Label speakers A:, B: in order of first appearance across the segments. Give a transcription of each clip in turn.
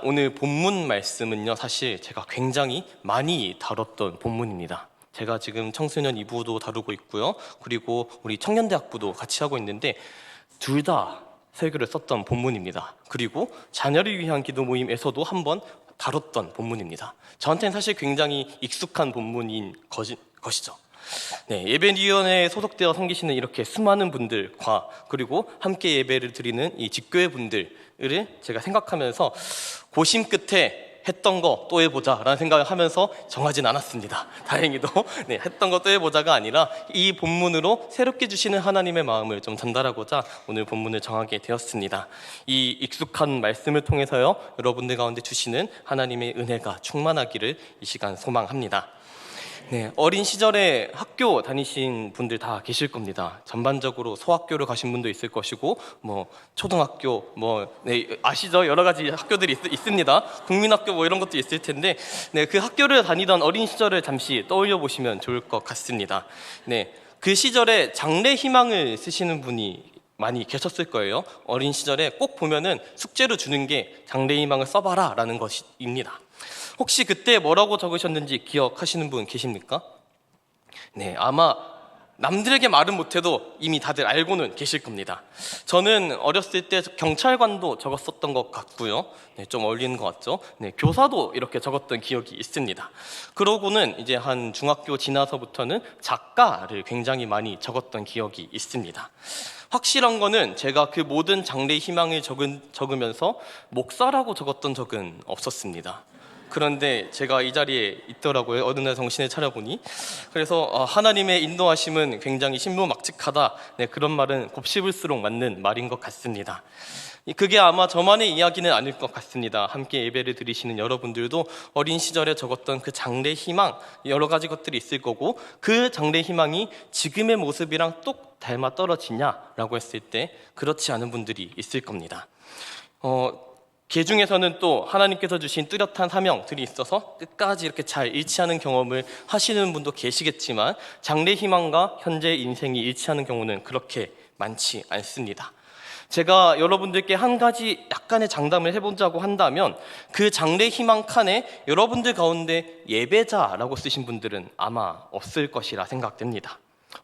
A: 오늘 본문 말씀은요, 사실 제가 굉장히 많이 다뤘던 본문입니다. 제가 지금 청소년 2부도 다루고 있고요, 그리고 우리 청년대학부도 같이 하고 있는데 둘 다 설교를 썼던 본문입니다. 그리고 자녀를 위한 기도 모임에서도 한번 다뤘던 본문입니다. 저한테는 사실 굉장히 익숙한 본문인 것이죠. 네, 예배위원회에 소속되어 섬기시는 이렇게 수많은 분들과 그리고 함께 예배를 드리는 이 집교회 분들을 제가 생각하면서 고심 끝에 했던 거 또 해보자 라는 생각을 하면서 정하진 않았습니다. 다행히도 네, 했던 거 또 해보자가 아니라 이 본문으로 새롭게 주시는 하나님의 마음을 좀 전달하고자 오늘 본문을 정하게 되었습니다. 이 익숙한 말씀을 통해서요, 여러분들 가운데 주시는 하나님의 은혜가 충만하기를 이 시간 소망합니다. 네, 어린 시절에 학교 다니신 분들 다 계실 겁니다. 전반적으로 소학교를 가신 분도 있을 것이고, 초등학교, 네, 아시죠? 여러 가지 학교들이 있습니다. 국민학교 이런 것도 있을 텐데, 네, 그 학교를 다니던 어린 시절을 잠시 떠올려 보시면 좋을 것 같습니다. 네, 그 시절에 장래 희망을 쓰시는 분이 많이 계셨을 거예요. 어린 시절에 꼭 보면은 숙제로 주는 게 장래 희망을 써봐라 라는 것입니다. 혹시 그때 뭐라고 적으셨는지 기억하시는 분 계십니까? 네, 아마 남들에게 말은 못해도 이미 다들 알고는 계실 겁니다. 저는 어렸을 때 경찰관도 적었었던 것 같고요. 네, 좀 어울리는 것 같죠? 네, 교사도 이렇게 적었던 기억이 있습니다. 그러고는 이제 한 중학교 지나서부터는 작가를 굉장히 많이 적었던 기억이 있습니다. 확실한 거는 제가 그 모든 장래 희망을 적으면서 목사라고 적었던 적은 없었습니다. 그런데 제가 이 자리에 있더라고요. 어느 날 정신을 차려보니. 그래서 하나님의 인도하심은 굉장히 신부막직하다. 네, 그런 말은 곱씹을수록 맞는 말인 것 같습니다. 그게 아마 저만의 이야기는 아닐 것 같습니다. 함께 예배를 드리시는 여러분들도 어린 시절에 적었던 그 장래 희망, 여러 가지 것들이 있을 거고, 그 장래 희망이 지금의 모습이랑 똑 닮아 떨어지냐라고 했을 때 그렇지 않은 분들이 있을 겁니다. 그 중에서는 또 하나님께서 주신 뚜렷한 사명들이 있어서 끝까지 이렇게 잘 일치하는 경험을 하시는 분도 계시겠지만, 장래 희망과 현재 인생이 일치하는 경우는 그렇게 많지 않습니다. 제가 여러분들께 한 가지 약간의 장담을 해보자고 한다면, 그 장래 희망 칸에 여러분들 가운데 예배자라고 쓰신 분들은 아마 없을 것이라 생각됩니다.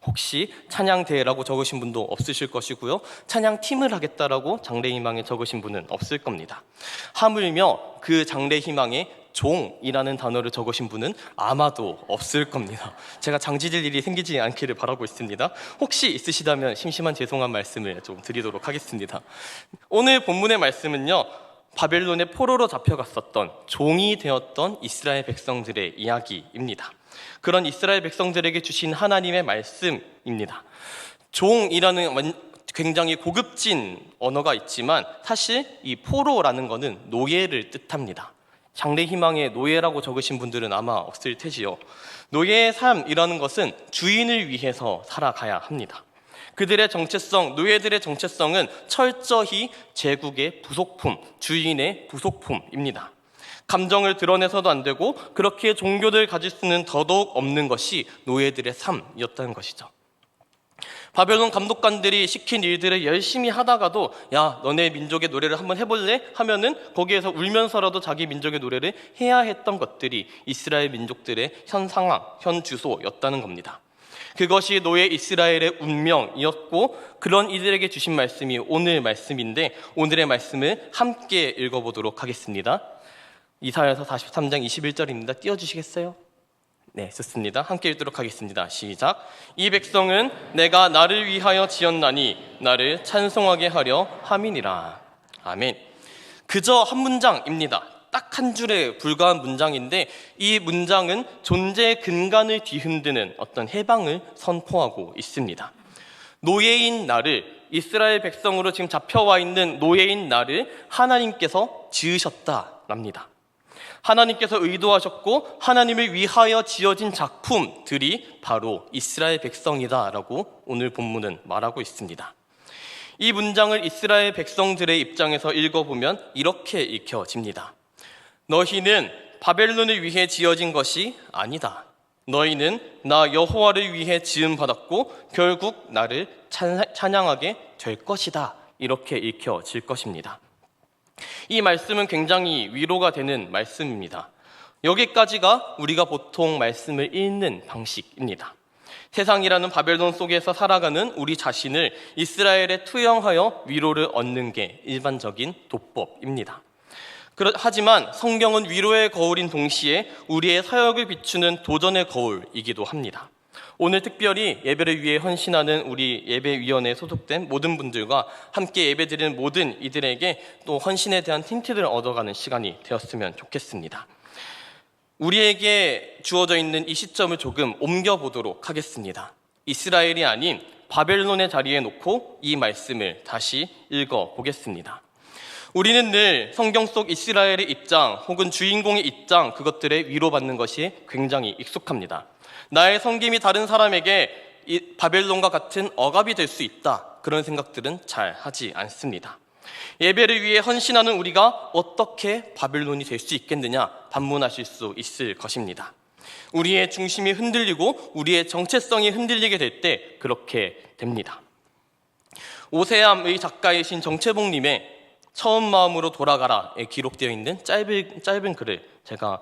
A: 혹시 찬양대회라고 적으신 분도 없으실 것이고요, 찬양팀을 하겠다라고 장래희망에 적으신 분은 없을 겁니다. 하물며 그 장래희망에 종이라는 단어를 적으신 분은 아마도 없을 겁니다. 제가 장지질 일이 생기지 않기를 바라고 있습니다. 혹시 있으시다면 심심한 죄송한 말씀을 좀 드리도록 하겠습니다. 오늘 본문의 말씀은요, 바벨론의 포로로 잡혀갔었던 종이 되었던 이스라엘 백성들의 이야기입니다. 그런 이스라엘 백성들에게 주신 하나님의 말씀입니다. 종이라는 굉장히 고급진 언어가 있지만 사실 이 포로라는 것은 노예를 뜻합니다. 장래 희망에 노예라고 적으신 분들은 아마 없을 테지요. 노예의 삶이라는 것은 주인을 위해서 살아가야 합니다. 그들의 정체성, 노예들의 정체성은 철저히 제국의 부속품, 주인의 부속품입니다. 감정을 드러내서도 안 되고 그렇게 종교를 가질 수는 더더욱 없는 것이 노예들의 삶이었다는 것이죠. 바벨론 감독관들이 시킨 일들을 열심히 하다가도 야, 너네 민족의 노래를 한번 해볼래? 하면은 거기에서 울면서라도 자기 민족의 노래를 해야 했던 것들이 이스라엘 민족들의 현 상황, 현 주소였다는 겁니다. 그것이 노예 이스라엘의 운명이었고, 그런 이들에게 주신 말씀이 오늘 말씀인데, 오늘의 말씀을 함께 읽어보도록 하겠습니다. 이사야서 43장 21절입니다. 띄워주시겠어요? 네, 좋습니다. 함께 읽도록 하겠습니다. 시작. 이 백성은 내가 나를 위하여 지었나니 나를 찬송하게 하려 함이니라. 아멘. 그저 한 문장입니다. 딱 한 줄에 불과한 문장인데, 이 문장은 존재의 근간을 뒤흔드는 어떤 해방을 선포하고 있습니다. 노예인 나를, 이스라엘 백성으로 지금 잡혀와 있는 노예인 나를 하나님께서 지으셨다랍니다. 하나님께서 의도하셨고 하나님을 위하여 지어진 작품들이 바로 이스라엘 백성이다라고 오늘 본문은 말하고 있습니다. 이 문장을 이스라엘 백성들의 입장에서 읽어보면 이렇게 읽혀집니다. 너희는 바벨론을 위해 지어진 것이 아니다. 너희는 나 여호와를 위해 지음받았고 결국 나를 찬양하게 될 것이다. 이렇게 읽혀질 것입니다. 이 말씀은 굉장히 위로가 되는 말씀입니다. 여기까지가 우리가 보통 말씀을 읽는 방식입니다. 세상이라는 바벨론 속에서 살아가는 우리 자신을 이스라엘에 투영하여 위로를 얻는 게 일반적인 도법입니다. 하지만 성경은 위로의 거울인 동시에 우리의 사역을 비추는 도전의 거울이기도 합니다. 오늘 특별히 예배를 위해 헌신하는 우리 예배위원회에 소속된 모든 분들과 함께 예배드리는 모든 이들에게 또 헌신에 대한 힌트를 얻어가는 시간이 되었으면 좋겠습니다. 우리에게 주어져 있는 이 시점을 조금 옮겨보도록 하겠습니다. 이스라엘이 아닌 바벨론의 자리에 놓고 이 말씀을 다시 읽어보겠습니다. 우리는 늘 성경 속 이스라엘의 입장 혹은 주인공의 입장, 그것들에 위로받는 것이 굉장히 익숙합니다. 나의 섬김이 다른 사람에게 이 바벨론과 같은 억압이 될 수 있다, 그런 생각들은 잘 하지 않습니다. 예배를 위해 헌신하는 우리가 어떻게 바벨론이 될 수 있겠느냐 반문하실 수 있을 것입니다. 우리의 중심이 흔들리고 우리의 정체성이 흔들리게 될 때 그렇게 됩니다. 오세암의 작가이신 정채봉님의 처음 마음으로 돌아가라에 기록되어 있는 짧은 글을 제가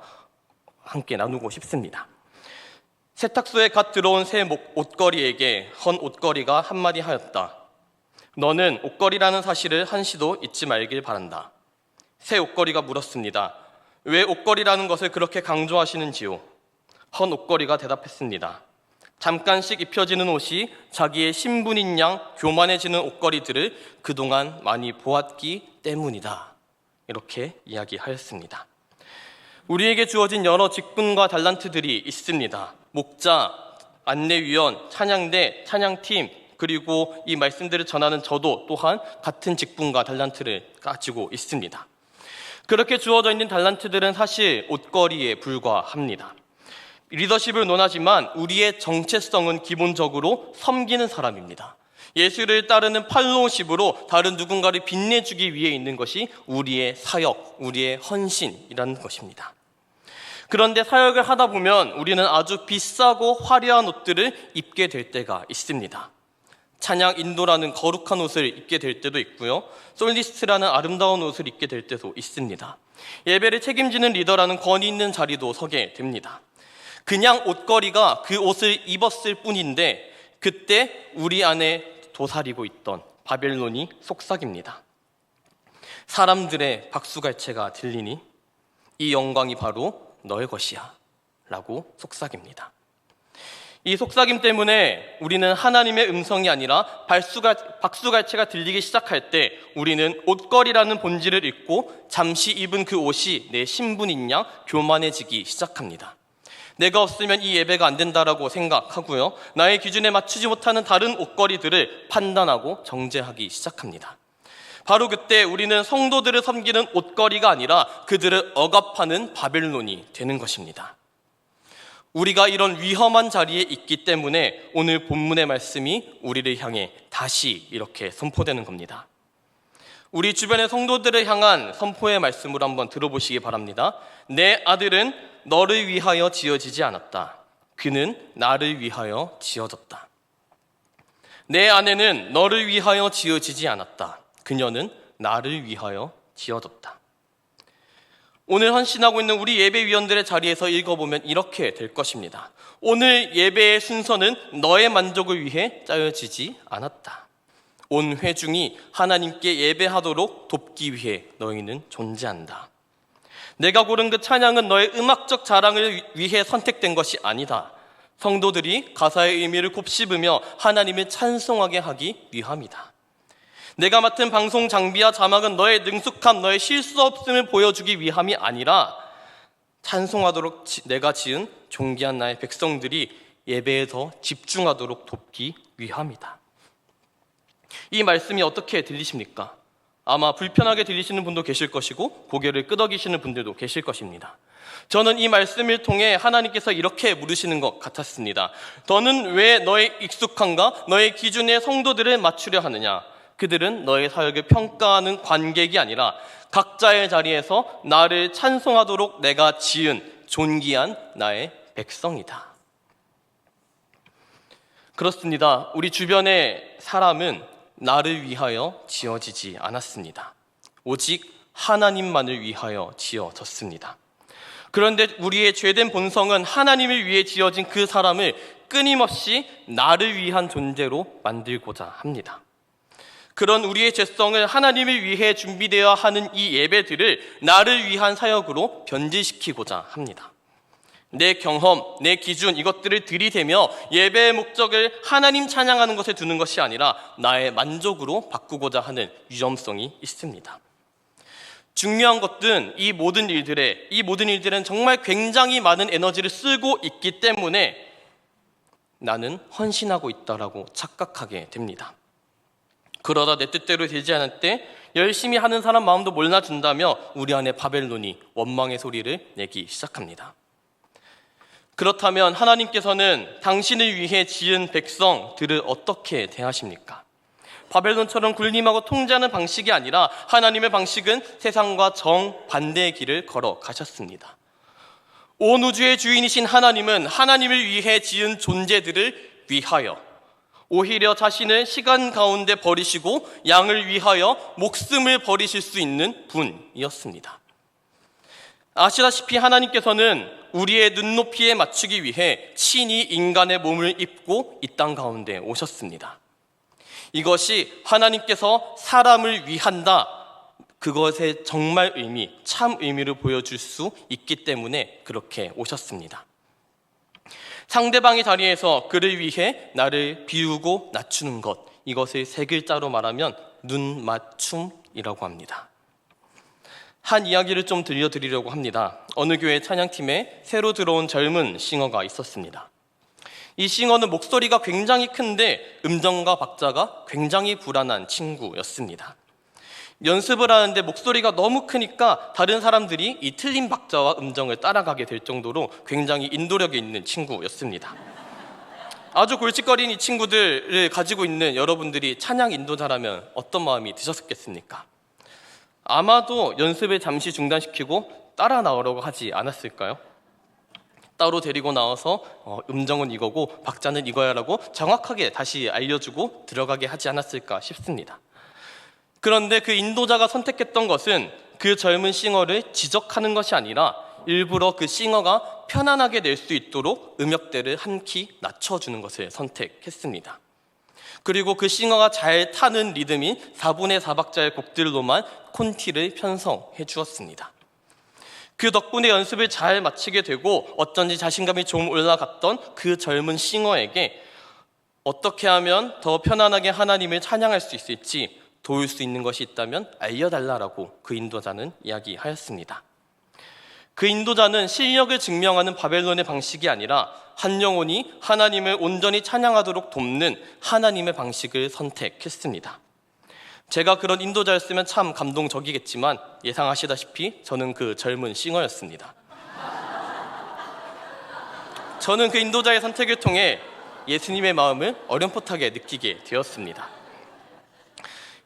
A: 함께 나누고 싶습니다. 세탁소에 갓 들어온 새 옷걸이에게 헌 옷걸이가 한마디 하였다. 너는 옷걸이라는 사실을 한시도 잊지 말길 바란다. 새 옷걸이가 물었습니다. 왜 옷걸이라는 것을 그렇게 강조하시는지요? 헌 옷걸이가 대답했습니다. 잠깐씩 입혀지는 옷이 자기의 신분인 양 교만해지는 옷걸이들을 그동안 많이 보았기 때문이다. 이렇게 이야기하였습니다. 우리에게 주어진 여러 직분과 달란트들이 있습니다. 목자, 안내위원, 찬양대, 찬양팀, 그리고 이 말씀들을 전하는 저도 또한 같은 직분과 달란트를 가지고 있습니다. 그렇게 주어져 있는 달란트들은 사실 옷걸이에 불과합니다. 리더십을 논하지만 우리의 정체성은 기본적으로 섬기는 사람입니다. 예수를 따르는 팔로우십으로 다른 누군가를 빛내주기 위해 있는 것이 우리의 사역, 우리의 헌신이라는 것입니다. 그런데 사역을 하다 보면 우리는 아주 비싸고 화려한 옷들을 입게 될 때가 있습니다. 찬양 인도라는 거룩한 옷을 입게 될 때도 있고요. 솔리스트라는 아름다운 옷을 입게 될 때도 있습니다. 예배를 책임지는 리더라는 권위 있는 자리도 서게 됩니다. 그냥 옷걸이가 그 옷을 입었을 뿐인데 그때 우리 안에 도사리고 있던 바벨론이 속삭입니다. 사람들의 박수갈채가 들리니 이 영광이 바로 너의 것이야 라고 속삭입니다. 이 속삭임 때문에 우리는 하나님의 음성이 아니라 박수갈채가 들리기 시작할 때 우리는 옷걸이라는 본질을 잊고 잠시 입은 그 옷이 내 신분인 양 교만해지기 시작합니다. 내가 없으면 이 예배가 안 된다라고 생각하고요. 나의 기준에 맞추지 못하는 다른 옷걸이들을 판단하고 정죄하기 시작합니다. 바로 그때 우리는 성도들을 섬기는 옷걸이가 아니라 그들을 억압하는 바벨론이 되는 것입니다. 우리가 이런 위험한 자리에 있기 때문에 오늘 본문의 말씀이 우리를 향해 다시 이렇게 선포되는 겁니다. 우리 주변의 성도들을 향한 선포의 말씀으로 한번 들어보시기 바랍니다. 내 아들은 너를 위하여 지어지지 않았다. 그는 나를 위하여 지어졌다. 내 아내는 너를 위하여 지어지지 않았다. 그녀는 나를 위하여 지어졌다. 오늘 헌신하고 있는 우리 예배위원들의 자리에서 읽어보면 이렇게 될 것입니다. 오늘 예배의 순서는 너의 만족을 위해 짜여지지 않았다. 온 회중이 하나님께 예배하도록 돕기 위해 너희는 존재한다. 내가 고른 그 찬양은 너의 음악적 자랑을 위해 선택된 것이 아니다. 성도들이 가사의 의미를 곱씹으며 하나님을 찬송하게 하기 위함이다. 내가 맡은 방송 장비와 자막은 너의 능숙함, 너의 실수 없음을 보여주기 위함이 아니라 찬송하도록 내가 지은 존귀한 나의 백성들이 예배에 더 집중하도록 돕기 위함이다. 이 말씀이 어떻게 들리십니까? 아마 불편하게 들리시는 분도 계실 것이고 고개를 끄덕이시는 분들도 계실 것입니다. 저는 이 말씀을 통해 하나님께서 이렇게 물으시는 것 같았습니다. 너는 왜 너의 익숙함과 너의 기준의 성도들을 맞추려 하느냐? 그들은 너의 사역을 평가하는 관객이 아니라 각자의 자리에서 나를 찬송하도록 내가 지은 존귀한 나의 백성이다. 그렇습니다. 우리 주변의 사람은 나를 위하여 지어지지 않았습니다. 오직 하나님만을 위하여 지어졌습니다. 그런데 우리의 죄된 본성은 하나님을 위해 지어진 그 사람을 끊임없이 나를 위한 존재로 만들고자 합니다. 그런 우리의 죄성을 하나님을 위해 준비되어야 하는 이 예배들을 나를 위한 사역으로 변질시키고자 합니다. 내 경험, 내 기준, 이것들을 들이대며 예배의 목적을 하나님 찬양하는 것에 두는 것이 아니라 나의 만족으로 바꾸고자 하는 위험성이 있습니다. 중요한 것은 이 모든 일들은 정말 굉장히 많은 에너지를 쓰고 있기 때문에 나는 헌신하고 있다라고 착각하게 됩니다. 그러다 내 뜻대로 되지 않을 때 열심히 하는 사람 마음도 몰라준다며 우리 안에 바벨론이 원망의 소리를 내기 시작합니다. 그렇다면 하나님께서는 당신을 위해 지은 백성들을 어떻게 대하십니까? 바벨론처럼 군림하고 통제하는 방식이 아니라 하나님의 방식은 세상과 정반대의 길을 걸어가셨습니다. 온 우주의 주인이신 하나님은 하나님을 위해 지은 존재들을 위하여 오히려 자신을 시간 가운데 버리시고 양을 위하여 목숨을 버리실 수 있는 분이었습니다. 아시다시피 하나님께서는 우리의 눈높이에 맞추기 위해 친히 인간의 몸을 입고 이 땅 가운데 오셨습니다. 이것이 하나님께서 사람을 위한다, 그것의 정말 의미, 참 의미를 보여줄 수 있기 때문에 그렇게 오셨습니다. 상대방의 자리에서 그를 위해 나를 비우고 낮추는 것, 이것을 세 글자로 말하면 눈맞춤이라고 합니다. 한 이야기를 좀 들려드리려고 합니다. 어느 교회 찬양팀에 새로 들어온 젊은 싱어가 있었습니다. 이 싱어는 목소리가 굉장히 큰데 음정과 박자가 굉장히 불안한 친구였습니다. 연습을 하는데 목소리가 너무 크니까 다른 사람들이 이 틀린 박자와 음정을 따라가게 될 정도로 굉장히 인도력이 있는 친구였습니다. 아주 골칫거리는 이 친구들을 가지고 있는 여러분들이 찬양 인도자라면 어떤 마음이 드셨겠습니까? 아마도 연습을 잠시 중단시키고 따라 나오려고 하지 않았을까요? 따로 데리고 나와서 음정은 이거고 박자는 이거야 라고 정확하게 다시 알려주고 들어가게 하지 않았을까 싶습니다. 그런데 그 인도자가 선택했던 것은 그 젊은 싱어를 지적하는 것이 아니라 일부러 그 싱어가 편안하게 낼 수 있도록 음역대를 한 키 낮춰주는 것을 선택했습니다. 그리고 그 싱어가 잘 타는 리듬인 4분의 4박자의 곡들로만 콘티를 편성해 주었습니다. 그 덕분에 연습을 잘 마치게 되고 어쩐지 자신감이 좀 올라갔던 그 젊은 싱어에게 어떻게 하면 더 편안하게 하나님을 찬양할 수 있을지 도울 수 있는 것이 있다면 알려달라고 그 인도자는 이야기하였습니다. 그 인도자는 실력을 증명하는 바벨론의 방식이 아니라 한 영혼이 하나님을 온전히 찬양하도록 돕는 하나님의 방식을 선택했습니다. 제가 그런 인도자였으면 참 감동적이겠지만 예상하시다시피 저는 그 젊은 싱어였습니다. 저는 그 인도자의 선택을 통해 예수님의 마음을 어렴풋하게 느끼게 되었습니다.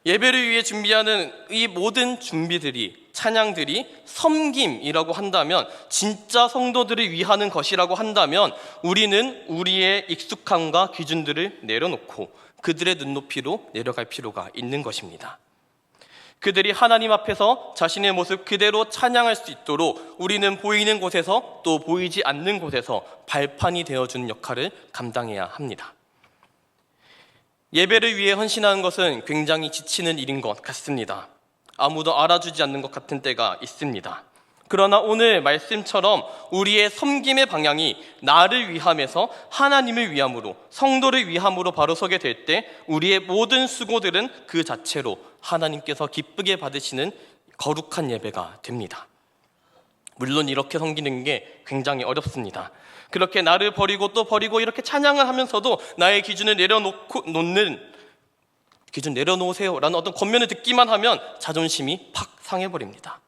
A: 예배를 위해 준비하는 이 모든 준비들이, 찬양들이 섬김이라고 한다면, 진짜 성도들을 위하는 것이라고 한다면 우리는 우리의 익숙함과 기준들을 내려놓고 그들의 눈높이로 내려갈 필요가 있는 것입니다. 그들이 하나님 앞에서 자신의 모습 그대로 찬양할 수 있도록 우리는 보이는 곳에서 또 보이지 않는 곳에서 발판이 되어주는 역할을 감당해야 합니다. 예배를 위해 헌신하는 것은 굉장히 지치는 일인 것 같습니다. 아무도 알아주지 않는 것 같은 때가 있습니다. 그러나 오늘 말씀처럼 우리의 섬김의 방향이 나를 위함에서 하나님을 위함으로, 성도를 위함으로 바로 서게 될 때 우리의 모든 수고들은 그 자체로 하나님께서 기쁘게 받으시는 거룩한 예배가 됩니다. 물론 이렇게 섬기는 게 굉장히 어렵습니다. 그렇게 나를 버리고 또 버리고 이렇게 찬양을 하면서도 나의 기준을 내려놓으세요 라는 어떤 권면을 듣기만 하면 자존심이 팍 상해버립니다.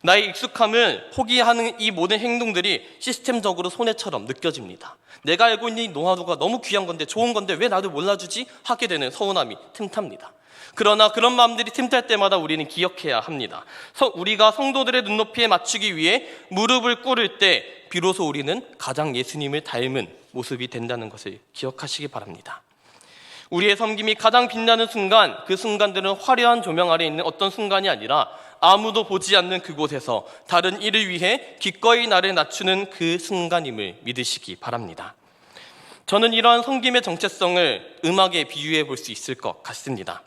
A: 나의 익숙함을 포기하는 이 모든 행동들이 시스템적으로 손해처럼 느껴집니다. 내가 알고 있는 이 노하우가 너무 귀한 건데, 좋은 건데 왜 나도 몰라주지? 하게 되는 서운함이 틈탑니다. 그러나 그런 마음들이 틈탈 때마다 우리는 기억해야 합니다. 우리가 성도들의 눈높이에 맞추기 위해 무릎을 꿇을 때 비로소 우리는 가장 예수님을 닮은 모습이 된다는 것을 기억하시기 바랍니다. 우리의 섬김이 가장 빛나는 순간, 그 순간들은 화려한 조명 아래 있는 어떤 순간이 아니라 아무도 보지 않는 그곳에서 다른 이를 위해 기꺼이 나를 낮추는 그 순간임을 믿으시기 바랍니다. 저는 이러한 섬김의 정체성을 음악에 비유해 볼 수 있을 것 같습니다.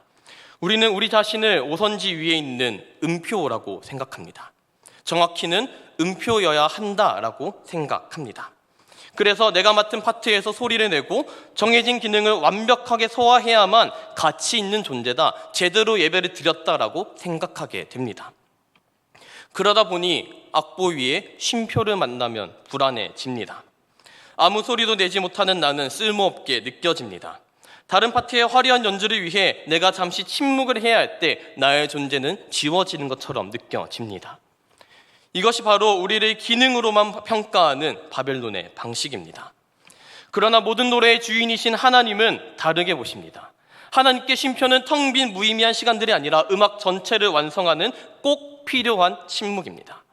A: 우리는 우리 자신을 오선지 위에 있는 음표라고 생각합니다. 정확히는 음표여야 한다라고 생각합니다. 그래서 내가 맡은 파트에서 소리를 내고 정해진 기능을 완벽하게 소화해야만 가치 있는 존재다, 제대로 예배를 드렸다라고 생각하게 됩니다. 그러다 보니 악보 위에 쉼표를 만나면 불안해집니다. 아무 소리도 내지 못하는 나는 쓸모없게 느껴집니다. 다른 파트의 화려한 연주를 위해 내가 잠시 침묵을 해야 할 때 나의 존재는 지워지는 것처럼 느껴집니다. 이것이 바로 우리를 기능으로만 평가하는 바벨론의 방식입니다. 그러나 모든 노래의 주인이신 하나님은 다르게 보십니다. 하나님께 쉼표는 텅 빈 무의미한 시간들이 아니라 음악 전체를 완성하는 꼭 필요한 침묵입니다.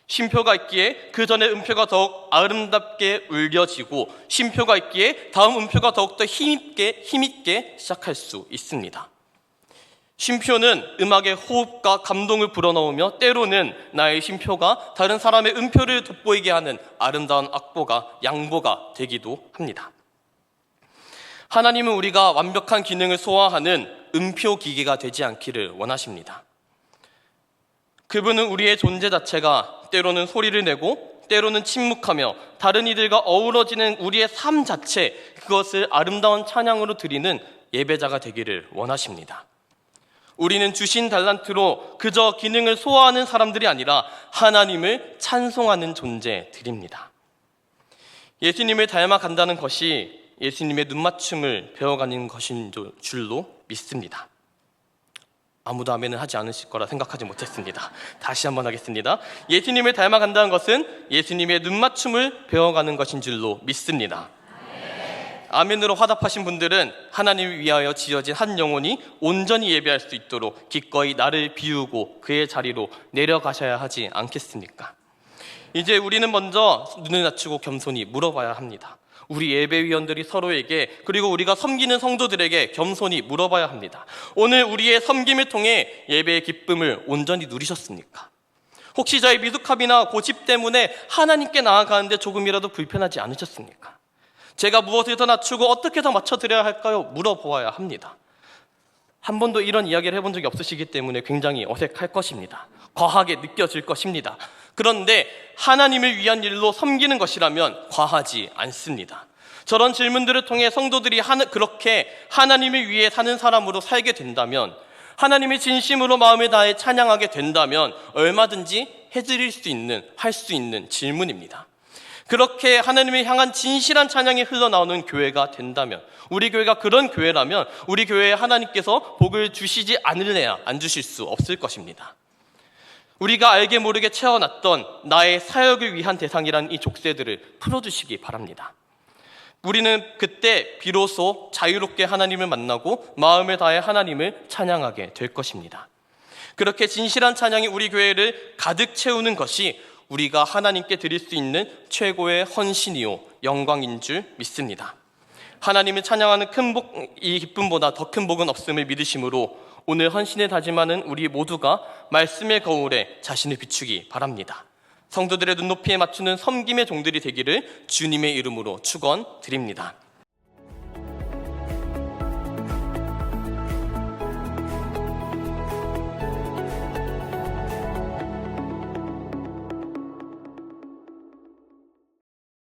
A: 쉼표가 있기에 그 전에 음표가 더욱 아름답게 울려지고, 쉼표가 있기에 다음 음표가 더욱더 힘있게 시작할 수 있습니다. 쉼표는 음악의 호흡과 감동을 불어넣으며 때로는 나의 쉼표가 다른 사람의 음표를 돋보이게 하는 아름다운 악보가 양보가 되기도 합니다. 하나님은 우리가 완벽한 기능을 소화하는 음표 기계가 되지 않기를 원하십니다. 그분은 우리의 존재 자체가 때로는 소리를 내고 때로는 침묵하며 다른 이들과 어우러지는 우리의 삶 자체, 그것을 아름다운 찬양으로 드리는 예배자가 되기를 원하십니다. 우리는 주신 달란트로 그저 기능을 소화하는 사람들이 아니라 하나님을 찬송하는 존재들입니다. 예수님을 닮아간다는 것이 예수님의 눈맞춤을 배워가는 것인 줄로 믿습니다. 아무도 아멘을 하지 않으실 거라 생각하지 못했습니다. 다시 한번 하겠습니다. 예수님을 닮아간다는 것은 예수님의 눈맞춤을 배워가는 것인 줄로 믿습니다. 아멘으로 화답하신 분들은 하나님을 위하여 지어진 한 영혼이 온전히 예배할 수 있도록 기꺼이 나를 비우고 그의 자리로 내려가셔야 하지 않겠습니까? 이제 우리는 먼저 눈을 낮추고 겸손히 물어봐야 합니다. 우리 예배위원들이 서로에게, 그리고 우리가 섬기는 성도들에게 겸손히 물어봐야 합니다. 오늘 우리의 섬김을 통해 예배의 기쁨을 온전히 누리셨습니까? 혹시 저의 미숙함이나 고집 때문에 하나님께 나아가는데 조금이라도 불편하지 않으셨습니까? 제가 무엇을 더 낮추고 어떻게 더 맞춰드려야 할까요? 물어보아야 합니다. 한 번도 이런 이야기를 해본 적이 없으시기 때문에 굉장히 어색할 것입니다. 과하게 느껴질 것입니다. 그런데 하나님을 위한 일로 섬기는 것이라면 과하지 않습니다. 저런 질문들을 통해 성도들이 그렇게 하나님을 위해 사는 사람으로 살게 된다면, 하나님이 진심으로 마음을 다해 찬양하게 된다면 얼마든지 해드릴 수 있는, 할 수 있는 질문입니다. 그렇게 하나님을 향한 진실한 찬양이 흘러나오는 교회가 된다면, 우리 교회가 그런 교회라면 우리 교회에 하나님께서 복을 주시지 않을래야 안 주실 수 없을 것입니다. 우리가 알게 모르게 채워놨던 나의 사역을 위한 대상이란 이 족쇄들을 풀어주시기 바랍니다. 우리는 그때 비로소 자유롭게 하나님을 만나고 마음을 다해 하나님을 찬양하게 될 것입니다. 그렇게 진실한 찬양이 우리 교회를 가득 채우는 것이 우리가 하나님께 드릴 수 있는 최고의 헌신이요 영광인 줄 믿습니다. 하나님을 찬양하는 이 기쁨보다 더 큰 복은 없음을 믿으심으로 오늘 헌신을 다짐하는 우리 모두가 말씀의 거울에 자신을 비추기 바랍니다. 성도들의 눈높이에 맞추는 섬김의 종들이 되기를 주님의 이름으로 축원드립니다.